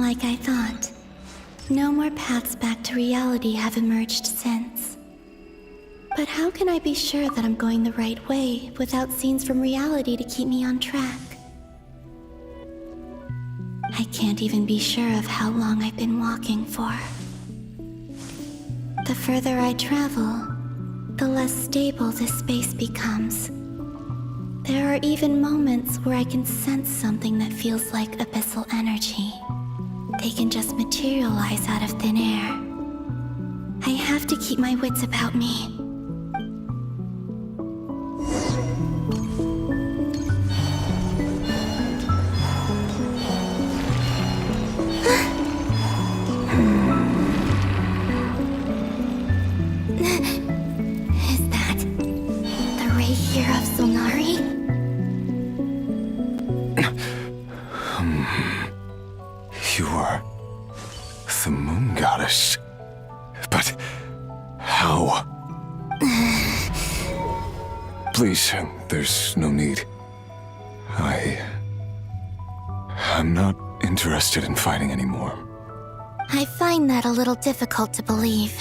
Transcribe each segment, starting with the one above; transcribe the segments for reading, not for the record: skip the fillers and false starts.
Like I thought. No more paths back to reality have emerged since. But how can I be sure that I'm going the right way without scenes from reality to keep me on track? I can't even be sure of how long I've been walking for. The further I travel, the less stable this space becomes. There are even moments where I can sense something that feels like abyssal energy. They can just materialize out of thin air. I have to keep my wits about me. Is that the ray here of Solnari? You are the moon goddess. But how? Please, there's no need. I'm not interested in fighting anymore. I find that a little difficult to believe.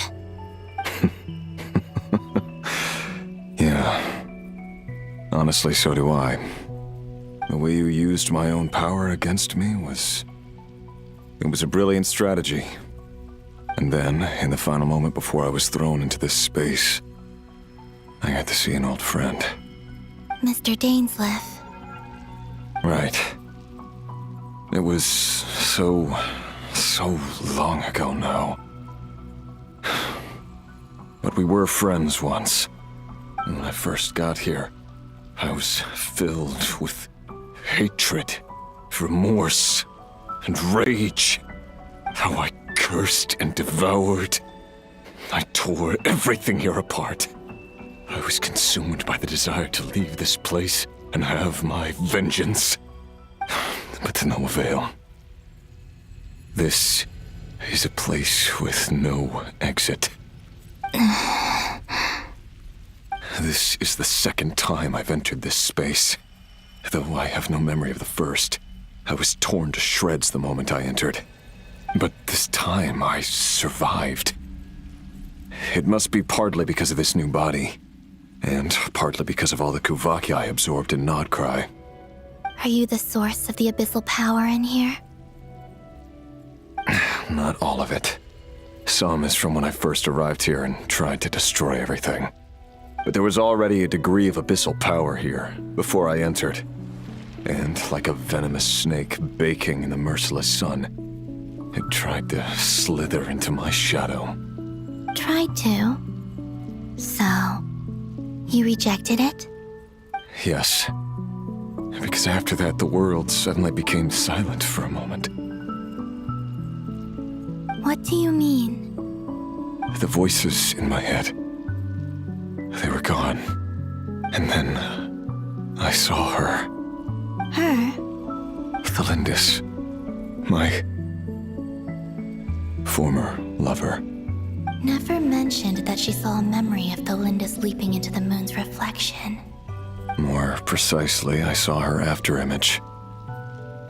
Yeah. Honestly, so do I. The way you used my own power against me was... It was a brilliant strategy. And then, in the final moment before I was thrown into this space, I got to see an old friend. Mr. Dainsleif. Right. It was so long ago now. But we were friends once. When I first got here, I was filled with hatred, remorse, and rage. How I cursed and devoured. I tore everything here apart. I was consumed by the desire to leave this place and have my vengeance. But to no avail. This is a place with no exit. This is the second time I've entered this space. Though I have no memory of the first. I was torn to shreds the moment I entered. But this time I survived. It must be partly because of this new body. And partly because of all the Kuvaki I absorbed in Krai. Are you the source of the abyssal power in here? Not all of it. Some is from when I first arrived here and tried to destroy everything. But there was already a degree of abyssal power here before I entered. And like a venomous snake baking in the merciless sun, it tried to slither into my shadow. Tried to? So, you rejected it? Yes. Because after that, the world suddenly became silent for a moment. What do you mean? The voices in my head, they were gone. And then I saw her. Her? The Lindis. My former lover. Never mentioned that she saw a memory of the Lindis leaping into the moon's reflection. More precisely, I saw her afterimage.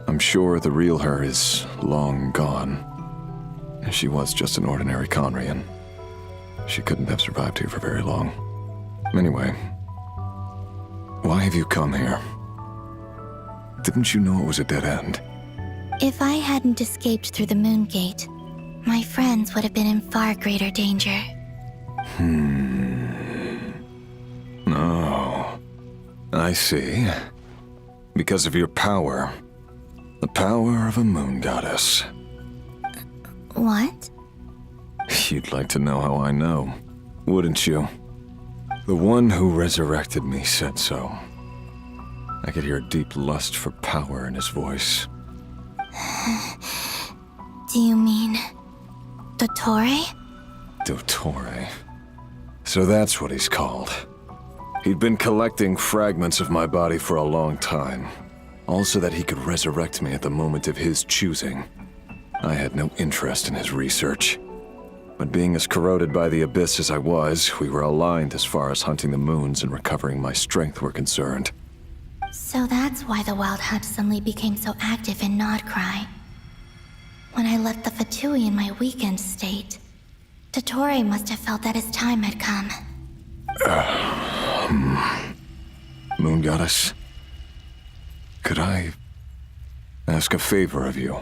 I'm sure the real her is long gone. She was just an ordinary Conrian. She couldn't have survived here for very long. Anyway, why have you come here? Didn't you know it was a dead end? If I hadn't escaped through the moon gate, my friends would have been in far greater danger. Oh, I see. Because of your power. The power of a moon goddess. What? You'd like to know how I know, wouldn't you? The one who resurrected me said so. I could hear a deep lust for power in his voice. Do you mean... Dottore? Dottore. So that's what he's called. He'd been collecting fragments of my body for a long time. All so that he could resurrect me at the moment of his choosing. I had no interest in his research. But being as corroded by the abyss as I was, we were aligned as far as hunting the moons and recovering my strength were concerned. So that's why the Wild Hunt suddenly became so active in Krai. When I left the Fatui in my weakened state, Dottore must have felt that his time had come. Moon Goddess, could I ask a favor of you?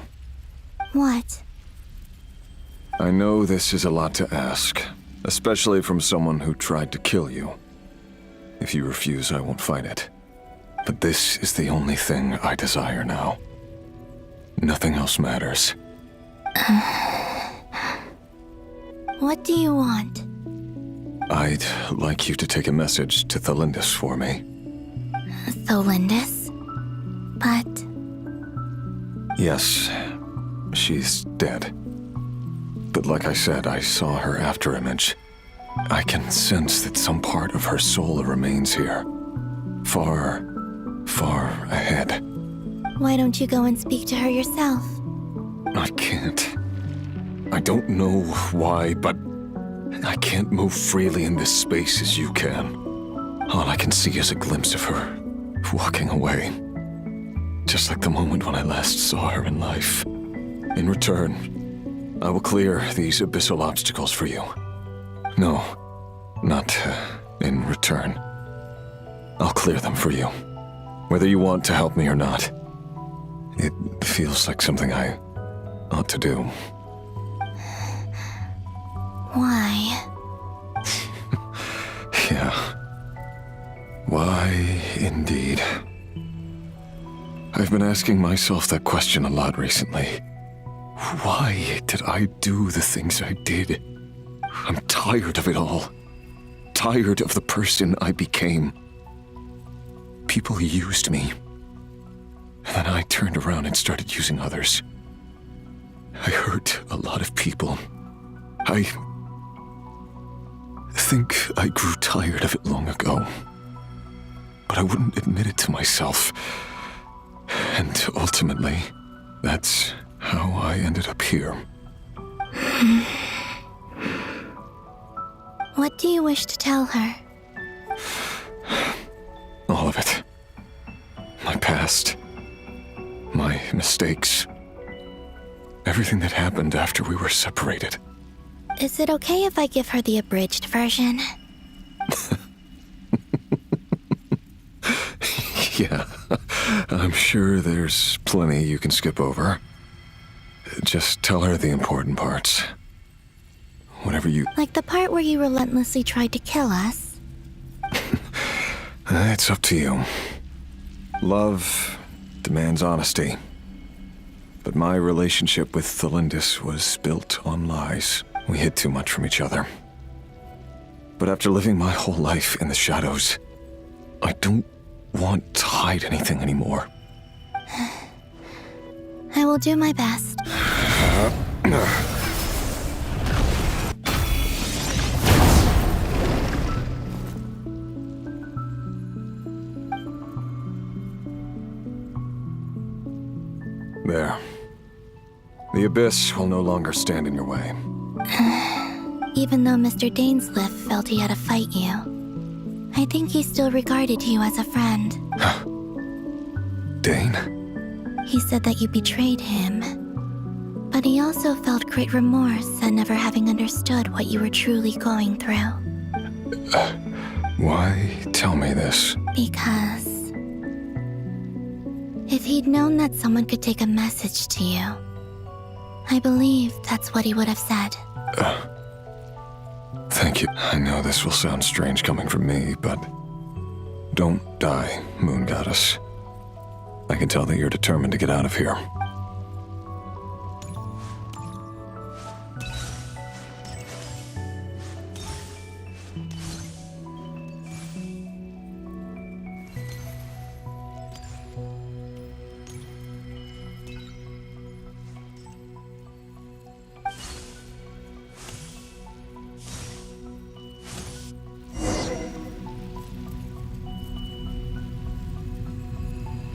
What? I know this is a lot to ask, especially from someone who tried to kill you. If you refuse, I won't fight it. But this is the only thing I desire now. Nothing else matters. What do you want? I'd like you to take a message to Thelindis for me. Thelindis? But... Yes, she's dead. But like I said, I saw her afterimage. I can sense that some part of her soul remains here. Far, far ahead. Why don't you go and speak to her yourself? I can't. I don't know why, but I can't move freely in this space as you can. All I can see is a glimpse of her, walking away. Just like the moment when I last saw her in life. In return, I will clear these abyssal obstacles for you. No, not in return. I'll clear them for you. Whether you want to help me or not. It feels like something I ought to do. Why? Yeah. Why, indeed. I've been asking myself that question a lot recently. Why did I do the things I did? I'm tired of it all. Tired of the person I became. People used me. And then I turned around and started using others. I hurt a lot of people. I think I grew tired of it long ago. But I wouldn't admit it to myself. And ultimately, that's how I ended up here. What do you wish to tell her? All of it. My past. My mistakes. Everything that happened after we were separated. Is it okay if I give her the abridged version? Yeah, I'm sure there's plenty you can skip over. Just tell her the important parts. Whatever you... Like the part where you relentlessly tried to kill us? It's up to you. Love demands honesty. But my relationship with Thelindis was built on lies. We hid too much from each other. But after living my whole life in the shadows, I don't want to hide anything anymore. I will do my best. There. The Abyss will no longer stand in your way. Even though Mr. Dainsleif felt he had to fight you, I think he still regarded you as a friend. Dane? He said that you betrayed him, but he also felt great remorse at never having understood what you were truly going through. Why tell me this? Because if he'd known that someone could take a message to you, I believe that's what he would have said. Thank you. I know this will sound strange coming from me, but don't die, Moon Goddess. I can tell that you're determined to get out of here.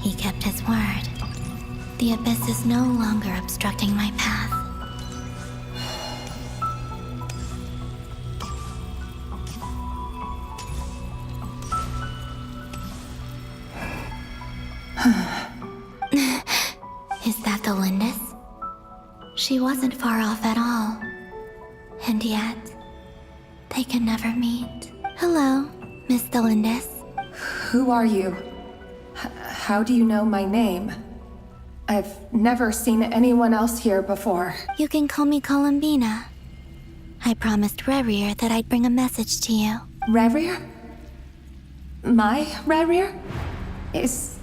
He kept his word. The Abyss is no longer obstructing my path. Is that the Lindis? She wasn't far off at all. And yet, they can never meet. Hello, Miss Delindis. Who are you? How do you know my name? I've never seen anyone else here before. You can call me Columbina. I promised Rerir that I'd bring a message to you. Rerir? My Rerir? Is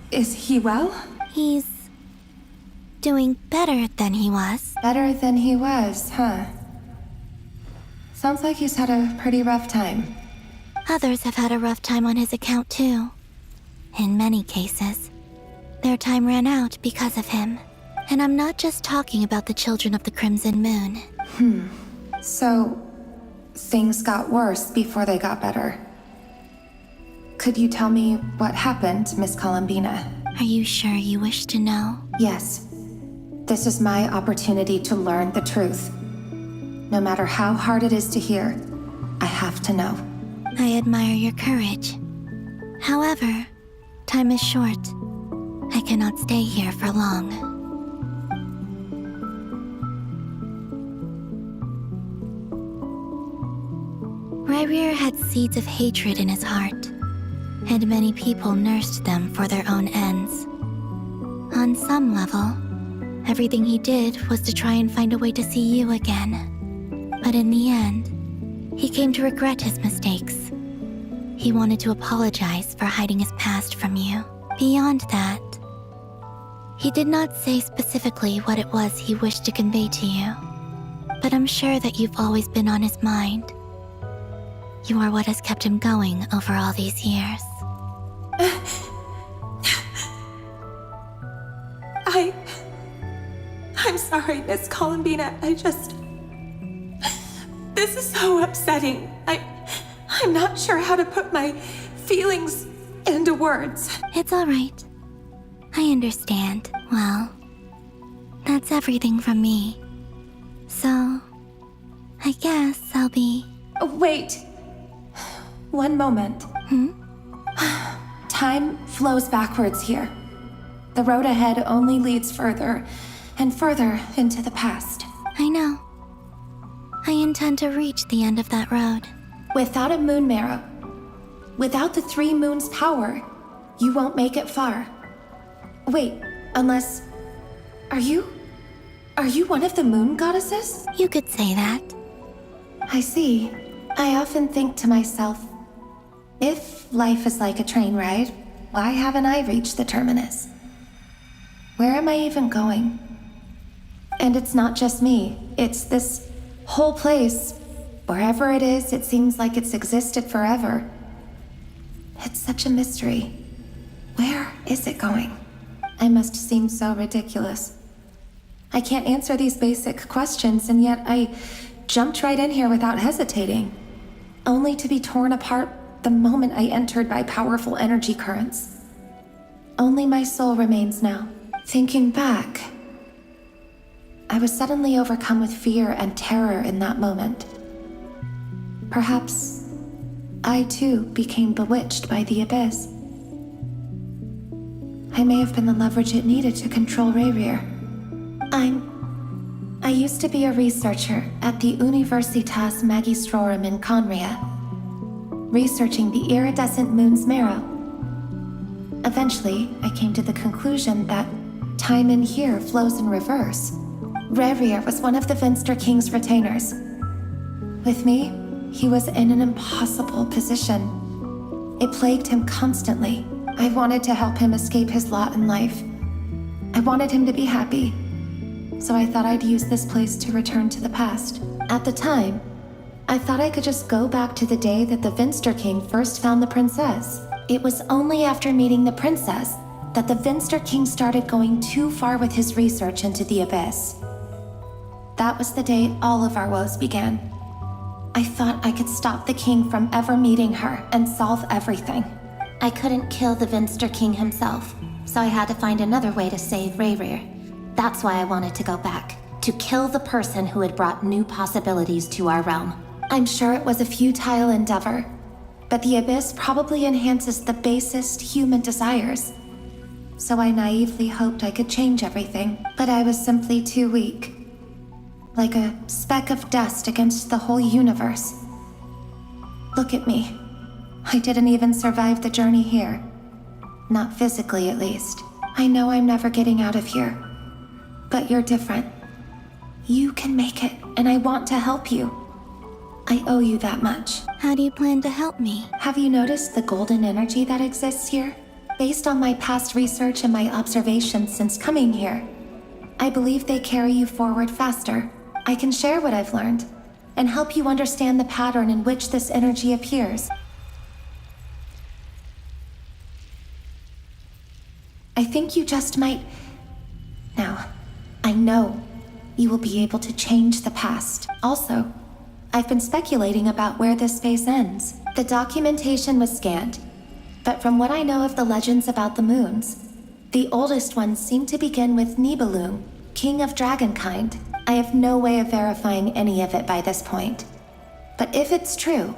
he well? He's doing better than he was. Better than he was, huh? Sounds like he's had a pretty rough time. Others have had a rough time on his account too. In many cases, their time ran out because of him. And I'm not just talking about the children of the Crimson Moon. So, things got worse before they got better. Could you tell me what happened, Miss Columbina? Are you sure you wish to know? Yes. This is my opportunity to learn the truth. No matter how hard it is to hear, I have to know. I admire your courage. However, time is short. I cannot stay here for long. Rerir had seeds of hatred in his heart, and many people nursed them for their own ends. On some level, everything he did was to try and find a way to see you again. But in the end, he came to regret his mistakes. He wanted to apologize for hiding his past from you. Beyond that, he did not say specifically what it was he wished to convey to you, but I'm sure that you've always been on his mind. You are what has kept him going over all these years. I'm sorry, Miss Columbina. This is so upsetting. I'm not sure how to put my feelings into words. It's all right. I understand. Well, that's everything from me. So, I guess I'll be... Wait. One moment. Time flows backwards here. The road ahead only leads further and further into the past. I know. I intend to reach the end of that road. Without a moon marrow, without the 3 moons' power, you won't make it far. Wait, unless... Are you one of the moon goddesses? You could say that. I see. I often think to myself, if life is like a train ride, why haven't I reached the terminus? Where am I even going? And it's not just me, it's this whole place. Wherever it is, it seems like it's existed forever. It's such a mystery. Where is it going? I must seem so ridiculous. I can't answer these basic questions, and yet I jumped right in here without hesitating, only to be torn apart the moment I entered by powerful energy currents. Only my soul remains now. Thinking back, I was suddenly overcome with fear and terror in that moment. Perhaps I too became bewitched by the abyss. I may have been the leverage it needed to control Rerir. I used to be a researcher at the Universitas Magistrorum in Conria, researching the iridescent moon's marrow. Eventually, I came to the conclusion that time in here flows in reverse. Rerir was one of the Finster King's retainers. With me, he was in an impossible position. It plagued him constantly. I wanted to help him escape his lot in life. I wanted him to be happy. So I thought I'd use this place to return to the past. At the time, I thought I could just go back to the day that the Finster King first found the princess. It was only after meeting the princess that the Finster King started going too far with his research into the abyss. That was the day all of our woes began. I thought I could stop the king from ever meeting her and solve everything. I couldn't kill the Finster King himself, so I had to find another way to save Rerir. That's why I wanted to go back, to kill the person who had brought new possibilities to our realm. I'm sure it was a futile endeavor, but the abyss probably enhances the basest human desires. So I naively hoped I could change everything, but I was simply too weak. like a speck of dust against the whole universe. Look at me. I didn't even survive the journey here. Not physically, at least. I know I'm never getting out of here. But you're different. You can make it, and I want to help you. I owe you that much. How do you plan to help me? Have you noticed the golden energy that exists here? Based on my past research and my observations since coming here, I believe they carry you forward faster. I can share what I've learned and help you understand the pattern in which this energy appears. I think you just might... Now, I know you will be able to change the past. Also, I've been speculating about where this space ends. The documentation was scanned, but from what I know of the legends about the moons, the oldest ones seem to begin with Nibelung, king of dragonkind. I have no way of verifying any of it by this point. But if it's true,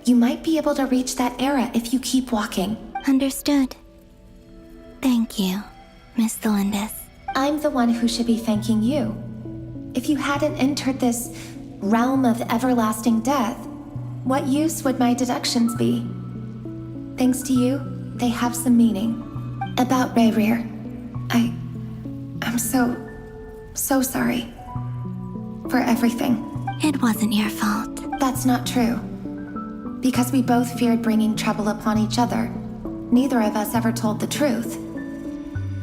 you might be able to reach that era if you keep walking. Understood. Thank you, Miss Delindis. I'm the one who should be thanking you. If you hadn't entered this realm of everlasting death, what use would my deductions be? Thanks to you, they have some meaning. About Rayrir, I'm so sorry. For everything. It wasn't your fault. That's not true. Because we both feared bringing trouble upon each other, neither of us ever told the truth.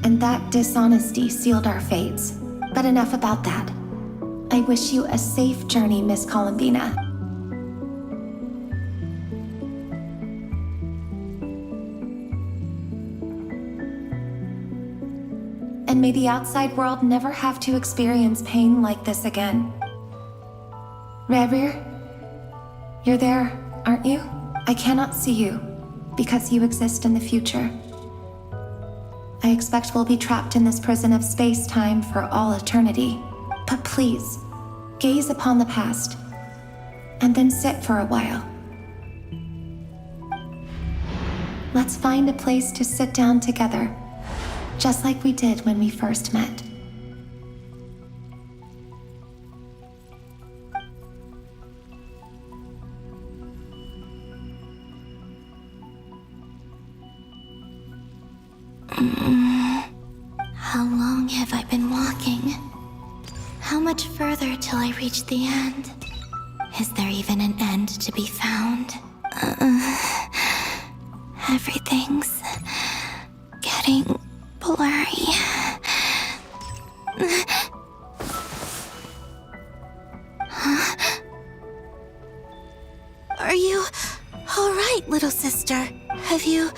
And that dishonesty sealed our fates. But enough about that. I wish you a safe journey, Miss Columbina. And may the outside world never have to experience pain like this again. Rayrir, you're there, aren't you? I cannot see you, because you exist in the future. I expect we'll be trapped in this prison of space-time for all eternity. But please, gaze upon the past, and then sit for a while. Let's find a place to sit down together, just like we did when we first met. How long have I been walking? How much further till I reach the end? Is there even an end to be found? Everything's getting blurry. Are you all right, little sister? Have you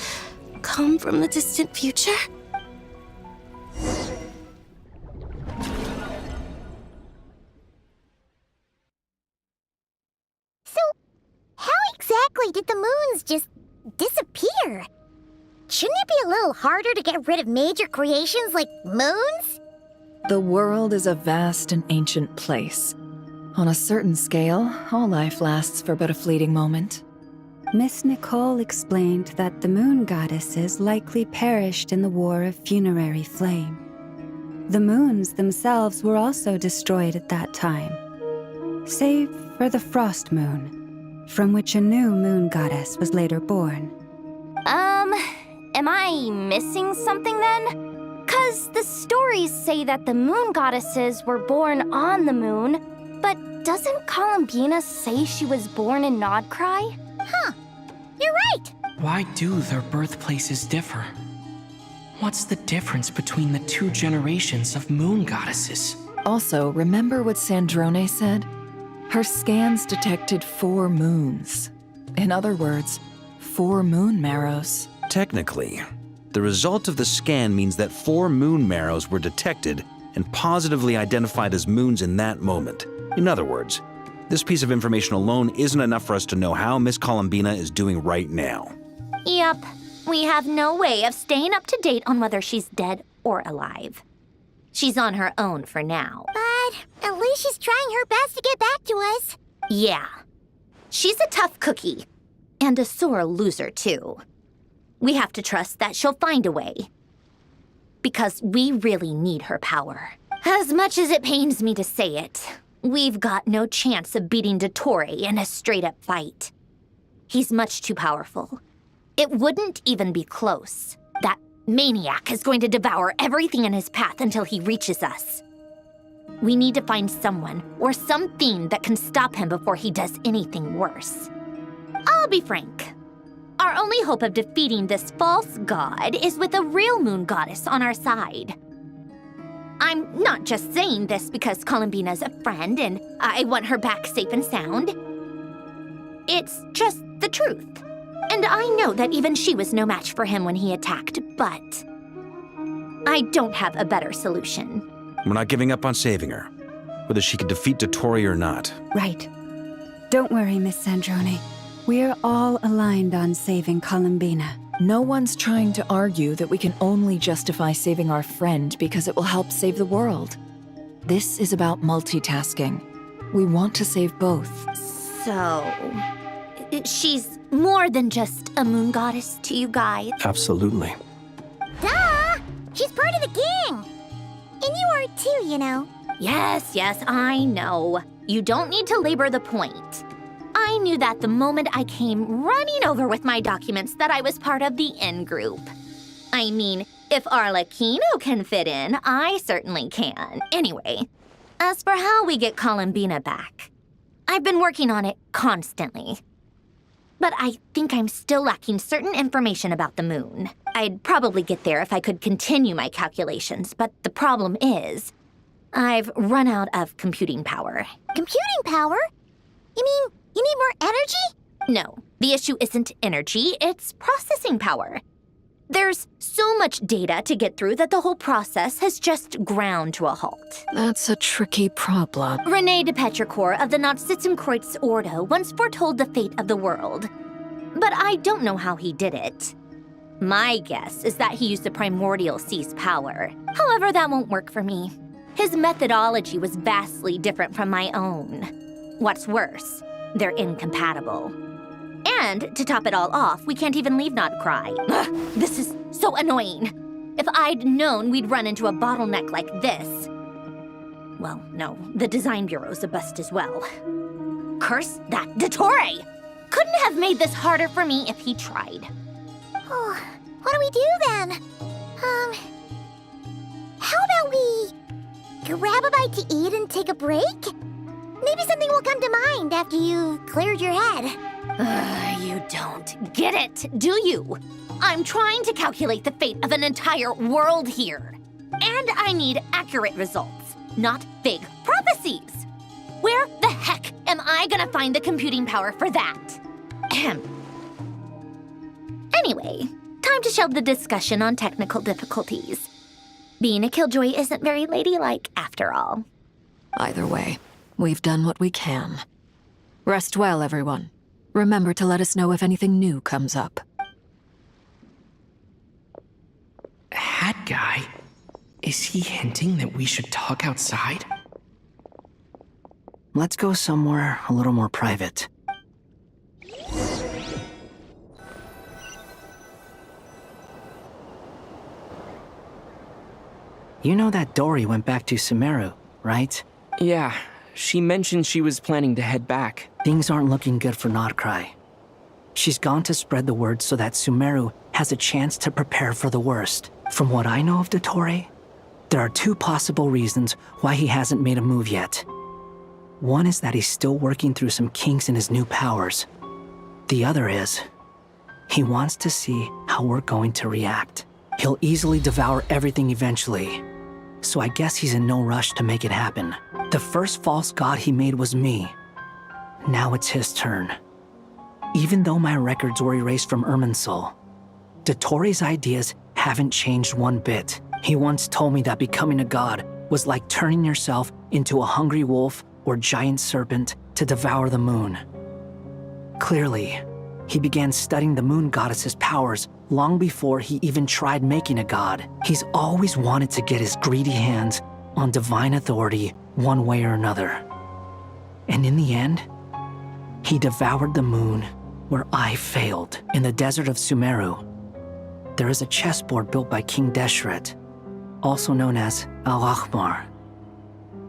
come from the distant future? So, how exactly did the moons just disappear? Shouldn't it be a little harder to get rid of major creations like moons? The world is a vast and ancient place. On a certain scale, all life lasts for but a fleeting moment. Miss Nicole explained that the moon goddesses likely perished in the War of Funerary Flame. The moons themselves were also destroyed at that time, save for the Frost Moon, from which a new moon goddess was later born. Am I missing something then? 'Cause the stories say that the moon goddesses were born on the moon, but doesn't Columbina say she was born in Krai? Huh, you're right! Why do their birthplaces differ? What's the difference between the two generations of moon goddesses? Also, remember what Sandrone said? Her scans detected 4 moons. In other words, 4 moon marrows. Technically, the result of the scan means that 4 moon marrows were detected and positively identified as moons in that moment. In other words, this piece of information alone isn't enough for us to know how Miss Columbina is doing right now. Yep, we have no way of staying up to date on whether she's dead or alive. She's on her own for now. But at least she's trying her best to get back to us. Yeah. She's a tough cookie. And a sore loser, too. We have to trust that she'll find a way. Because we really need her power. As much as it pains me to say it, We've got no chance of beating Dottore in a straight-up fight. He's much too powerful. It wouldn't even be close. That maniac is going to devour everything in his path until he reaches us. We need to find someone or something that can stop him before he does anything worse. I'll be frank. Our only hope of defeating this false god is with a real moon goddess on our side. I'm not just saying this because Columbina's a friend and I want her back safe and sound. It's just the truth. And I know that even she was no match for him when he attacked, but I don't have a better solution. We're not giving up on saving her, whether she can defeat Dottore or not. Right. Don't worry, Miss Sandrone. We're all aligned on saving Columbina. No one's trying to argue that we can only justify saving our friend because it will help save the world. This is about multitasking. We want to save both. So, she's more than just a moon goddess to you guys. Absolutely. Duh! She's part of the gang! And you are too, you know. Yes, I know. You don't need to labor the point. I knew that the moment I came running over with my documents that I was part of the in-group. I mean, if Arlecchino can fit in, I certainly can. Anyway, as for how we get Columbina back, I've been working on it constantly. But I think I'm still lacking certain information about the moon. I'd probably get there if I could continue my calculations, but the problem is, I've run out of computing power. Computing power? You mean you need more energy? No, the issue isn't energy, it's processing power. There's so much data to get through that the whole process has just ground to a halt. That's a tricky problem. René de Petrichor of the Nazissenkreuz Ordo once foretold the fate of the world. But I don't know how he did it. My guess is that he used the primordial sea's power. However, that won't work for me. His methodology was vastly different from my own. What's worse, they're incompatible. And to top it all off, we can't even leave Krai. This is so annoying. If I'd known we'd run into a bottleneck like this. Well, no, the design bureau's a bust as well. Curse that Dottore! Couldn't have made this harder for me if he tried. Oh, what do we do then? How about we grab a bite to eat and take a break? Maybe something will come to mind after you've cleared your head. You don't get it, do you? I'm trying to calculate the fate of an entire world here. And I need accurate results, not vague prophecies. Where the heck am I gonna find the computing power for that? Ahem. Anyway, time to shelve the discussion on technical difficulties. Being a killjoy isn't very ladylike after all. Either way, we've done what we can. Rest well, everyone. Remember to let us know if anything new comes up. Hat guy? Is he hinting that we should talk outside? Let's go somewhere a little more private. You know that Dory went back to Sumeru, right? Yeah, she mentioned she was planning to head back. Things aren't looking good for Krai. She's gone to spread the word so that Sumeru has a chance to prepare for the worst. From what I know of Dottore, there are two possible reasons why he hasn't made a move yet. One is that he's still working through some kinks in his new powers. The other is, he wants to see how we're going to react. He'll easily devour everything eventually, so I guess he's in no rush to make it happen. The first false god he made was me. Now it's his turn. Even though my records were erased from Irminsul, Dottore's ideas haven't changed one bit. He once told me that becoming a god was like turning yourself into a hungry wolf or giant serpent to devour the moon. Clearly, he began studying the moon goddess's powers long before he even tried making a god. He's always wanted to get his greedy hands on divine authority one way or another. And in the end, he devoured the moon where I failed. In the desert of Sumeru, there is a chessboard built by King Deshret, also known as Al-Ahmar.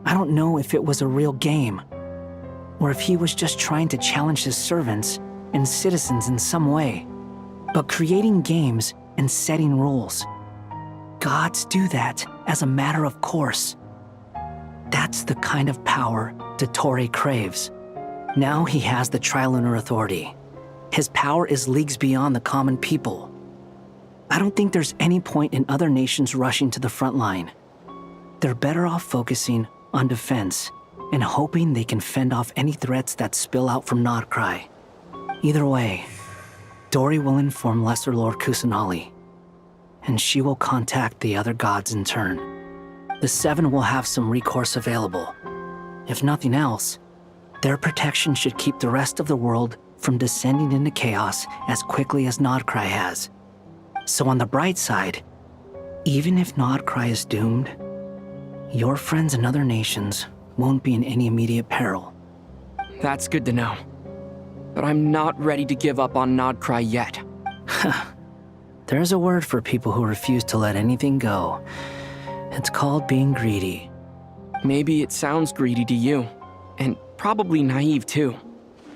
I don't know if it was a real game, or if he was just trying to challenge his servants and citizens in some way. But creating games and setting rules, gods do that as a matter of course. That's the kind of power Dottore craves. Now he has the Trilunar Authority. His power is leagues beyond the common people. I don't think there's any point in other nations rushing to the front line. They're better off focusing on defense and hoping they can fend off any threats that spill out from Krai. Either way, Dori will inform Lesser Lord Kusanali, and she will contact the other gods in turn. The Seven will have some recourse available. If nothing else, their protection should keep the rest of the world from descending into chaos as quickly as Krai has. So on the bright side, even if Krai is doomed, your friends in other nations won't be in any immediate peril. That's good to know. But I'm not ready to give up on Krai yet. There's a word for people who refuse to let anything go. It's called being greedy. Maybe it sounds greedy to you, and probably naive too.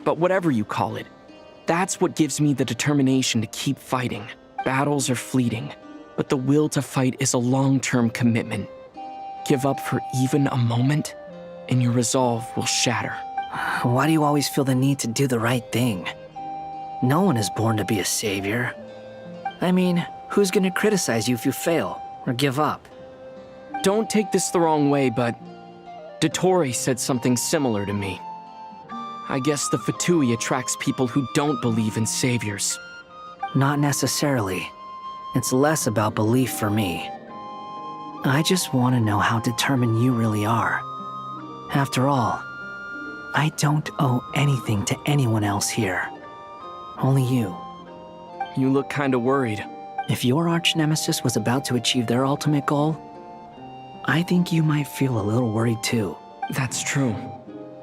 But whatever you call it, that's what gives me the determination to keep fighting. Battles are fleeting, but the will to fight is a long-term commitment. Give up for even a moment, and your resolve will shatter. Why do you always feel the need to do the right thing? No one is born to be a savior. I mean, who's gonna criticize you if you fail or give up? Don't take this the wrong way, but Dottore said something similar to me. I guess the Fatui attracts people who don't believe in saviors. Not necessarily. It's less about belief for me. I just want to know how determined you really are. After all, I don't owe anything to anyone else here. Only you. You look kinda worried. If your arch-nemesis was about to achieve their ultimate goal, I think you might feel a little worried too. That's true.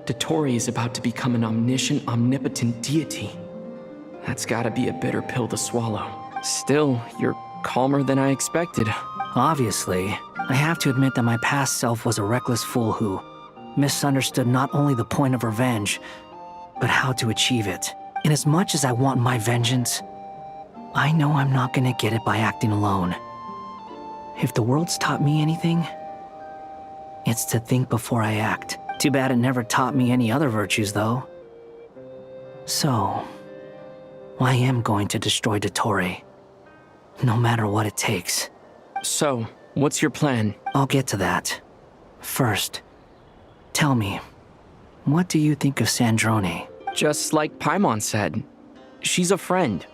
Dottore is about to become an omniscient, omnipotent deity. That's gotta be a bitter pill to swallow. Still, you're calmer than I expected. Obviously, I have to admit that my past self was a reckless fool who misunderstood not only the point of revenge, but how to achieve it. And as much as I want my vengeance, I know I'm not gonna get it by acting alone. If the world's taught me anything, it's to think before I act. Too bad it never taught me any other virtues, though. So, I am going to destroy Dottore, no matter what it takes. So, what's your plan? I'll get to that. First, tell me, what do you think of Sandrone? Just like Paimon said, she's a friend,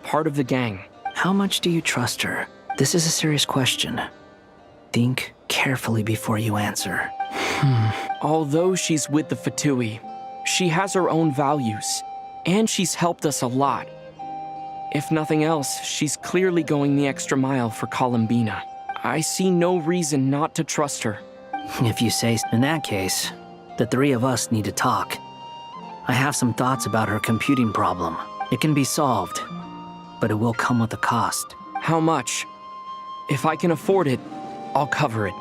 part of the gang. How much do you trust her? This is a serious question. Think carefully before you answer. Although she's with the Fatui, she has her own values, and she's helped us a lot. If nothing else, she's clearly going the extra mile for Columbina. I see no reason not to trust her. If you say so. In that case, the three of us need to talk. I have some thoughts about her computing problem. It can be solved, but it will come with a cost. How much? If I can afford it, I'll cover it.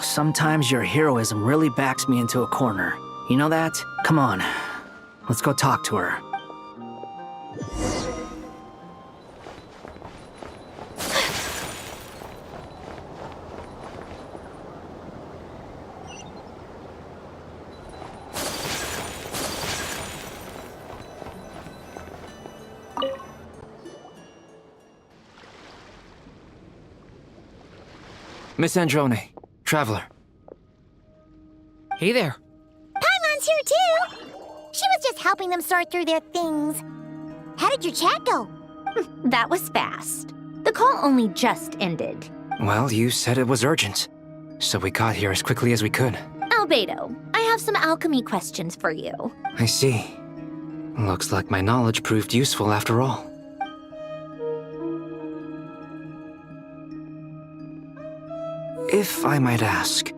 Sometimes your heroism really backs me into a corner. You know that? Come on, let's go talk to her. Miss Androne, Traveler. Hey there. Paimon's here too! She was just helping them sort through their things. How did your chat go? That was fast. The call only just ended. Well, you said it was urgent, so we got here as quickly as we could. Albedo, I have some alchemy questions for you. I see. Looks like my knowledge proved useful after all. If I might ask,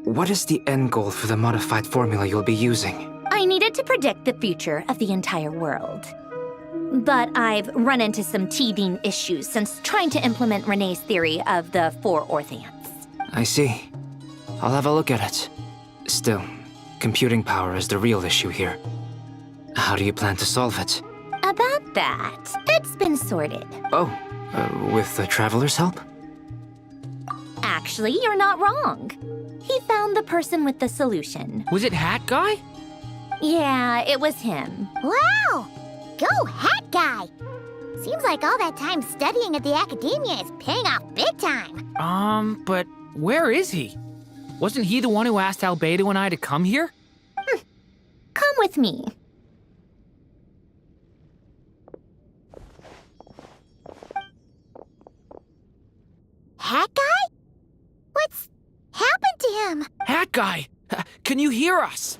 what is the end goal for the modified formula you'll be using? I needed to predict the future of the entire world. But I've run into some teething issues since trying to implement Renee's theory of the four Orthants. I see. I'll have a look at it. Still, computing power is the real issue here. How do you plan to solve it? About that, it's been sorted. Oh, with the Traveler's help? Actually, you're not wrong. He found the person with the solution. Was it Hat Guy? Yeah, it was him. Wow! Go Hat Guy! Seems like all that time studying at the academia is paying off big time. But where is he? Wasn't he the one who asked Albedo and I to come here? Come with me. Hat Guy? What's happened to him? Hat Guy! Can you hear us?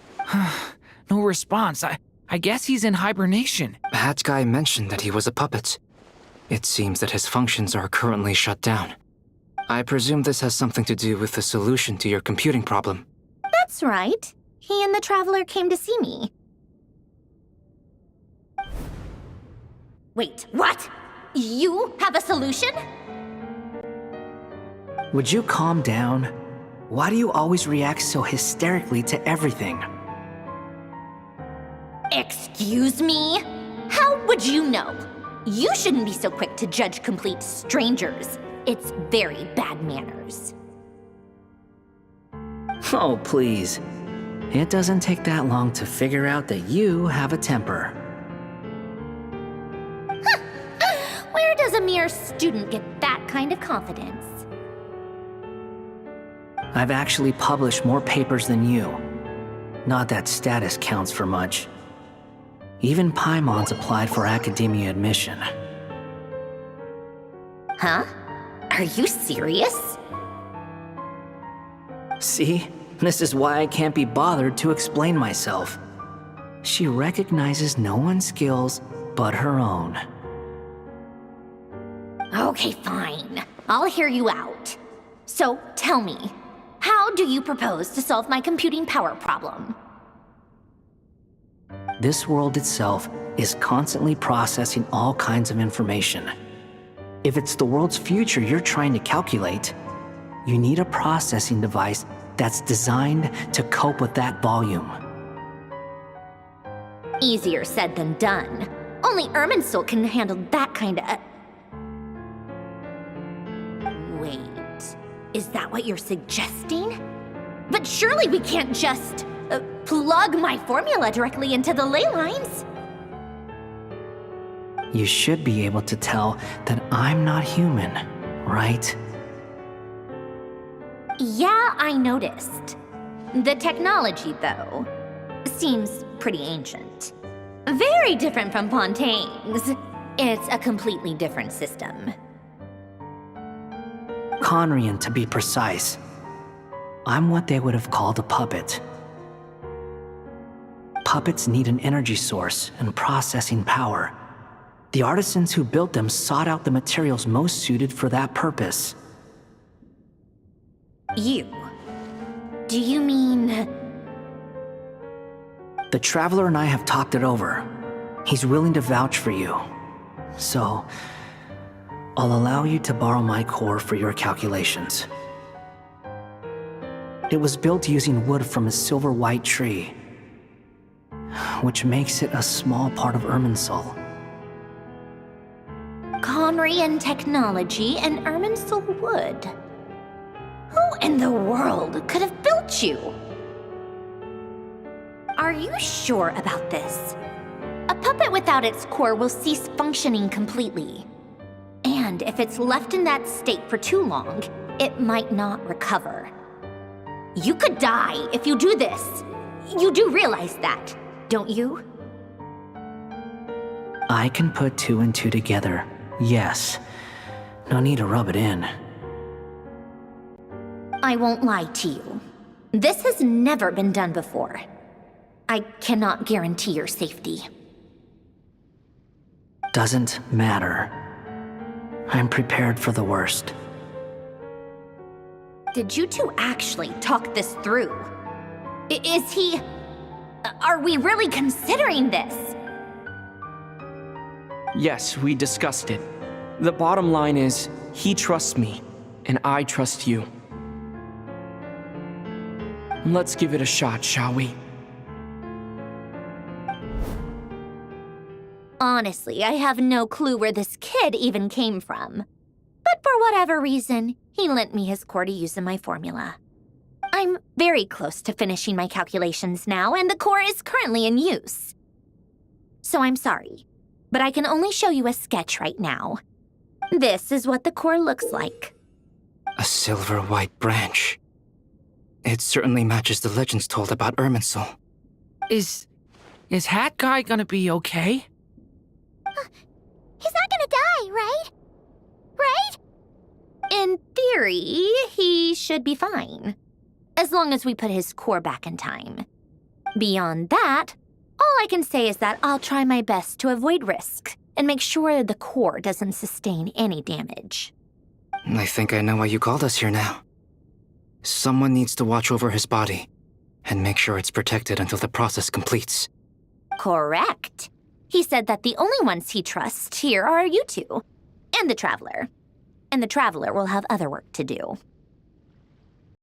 No response. I guess he's in hibernation. Hat Guy mentioned that he was a puppet. It seems that his functions are currently shut down. I presume this has something to do with the solution to your computing problem. That's right. He and the Traveler came to see me. Wait, what? You have a solution? Would you calm down? Why do you always react so hysterically to everything? Excuse me? How would you know? You shouldn't be so quick to judge complete strangers. It's very bad manners. Oh, please. It doesn't take that long to figure out that you have a temper. Where does a mere student get that kind of confidence? I've actually published more papers than you. Not that status counts for much. Even Paimon's applied for academia admission. Huh? Are you serious? See? This is why I can't be bothered to explain myself. She recognizes no one's skills but her own. Okay, fine. I'll hear you out. So, tell me, how do you propose to solve my computing power problem? This world itself is constantly processing all kinds of information. If it's the world's future you're trying to calculate, you need a processing device that's designed to cope with that volume. Easier said than done. Only Irminsul can handle that kind of... Wait, is that what you're suggesting? But surely we can't just plug my formula directly into the ley lines. You should be able to tell that I'm not human, right? Yeah, I noticed. The technology, though, seems pretty ancient. Very different from Fontaine's. It's a completely different system. Conrian, to be precise. I'm what they would have called a puppet. Puppets need an energy source and processing power. The artisans who built them sought out the materials most suited for that purpose. You? Do you mean... The Traveler and I have talked it over. He's willing to vouch for you. So, I'll allow you to borrow my core for your calculations. It was built using wood from a silver white tree, which makes it a small part of Irminsul. Conrian technology and Irminsul wood. Who in the world could have built you? Are you sure about this? A puppet without its core will cease functioning completely. And if it's left in that state for too long, it might not recover. You could die if you do this. You do realize that, don't you? I can put two and two together, yes. No need to rub it in. I won't lie to you. This has never been done before. I cannot guarantee your safety. Doesn't matter. I'm prepared for the worst. Did you two actually talk this through? Is he... Are we really considering this? Yes, we discussed it. The bottom line is, he trusts me, and I trust you. Let's give it a shot, shall we? Honestly, I have no clue where this kid even came from. But for whatever reason, he lent me his core to use in my formula. I'm very close to finishing my calculations now, and the core is currently in use. So I'm sorry, but I can only show you a sketch right now. This is what the core looks like. A silver white branch. It certainly matches the legends told about Irminsul. Is Hat Guy gonna be okay? He's not gonna die, right? Right? In theory, he should be fine, as long as we put his core back in time. Beyond that, all I can say is that I'll try my best to avoid risk and make sure the core doesn't sustain any damage. I think I know why you called us here now. Someone needs to watch over his body and make sure it's protected until the process completes. Correct. He said that the only ones he trusts here are you two, and the Traveler. And the Traveler will have other work to do.